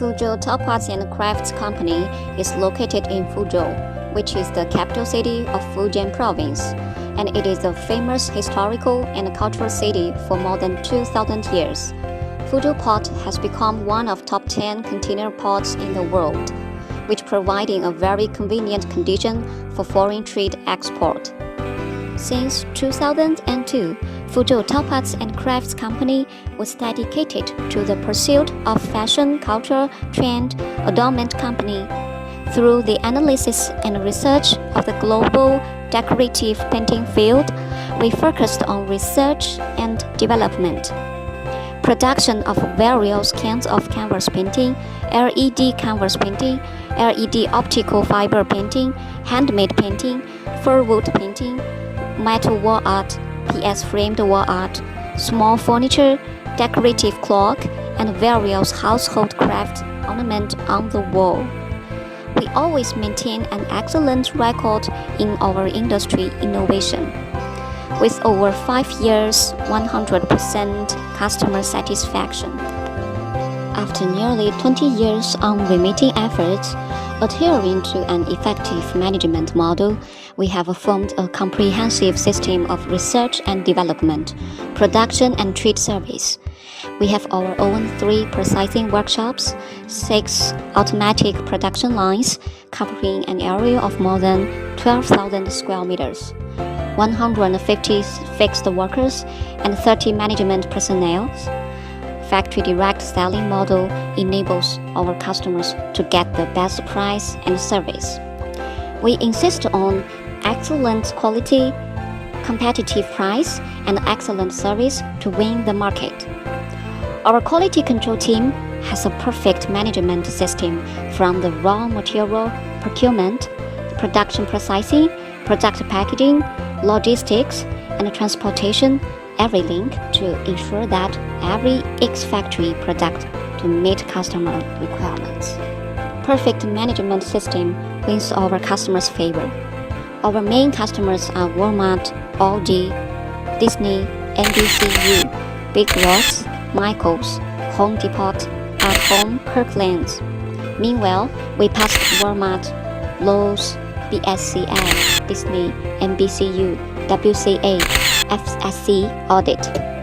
Fuzhou Top Arts and Crafts Company is located in Fuzhou, which is the capital city of Fujian Province, and it is a famous historical and cultural city for more than 2,000 years. Fuzhou Port has become one of top 10 container ports in the world, which providing a very convenient condition for foreign trade export. Since 2002, Fuzhou Top Arts and Crafts Company was dedicated to the pursuit of fashion, culture, trend, adornment company. Through the analysis and research of the global decorative painting field, we focused on research and development. Production of various kinds of canvas painting, LED canvas painting, LED optical fiber painting, handmade painting, fir wood painting, metal wall art, PS framed wall art, small furniture, decorative clock, and various household craft ornament on the wall. We always maintain an excellent record in our industry innovation. With over 5 years, 100% customer satisfaction. After nearly 20 years unremitting efforts, adhering to an effective management model, we have formed a comprehensive system of research and development, production and trade service. We have our own 3 processing workshops, 6 automatic production lines covering an area of more than 12,000 square meters, 150 fixed workers, and 30 management personnel. Factory direct selling model enables our customers to get the best price and service. We insist on excellent quality, competitive price, and excellent service to win the market. Our quality control team has a perfect management system from the raw material procurement, production processing, product packaging, logistics, and transportation, every link to ensure that every X-Factory product to meet customer requirements. Perfect management system wins our customers' favor. Our main customers are Walmart, Aldi, Disney, NBCU, Big Lots, Michaels, Home Depot, At Home, Kirkland's. Meanwhile, we passed Walmart, Lowe's, BSCI, Disney, NBCU, WCA, FSC audit.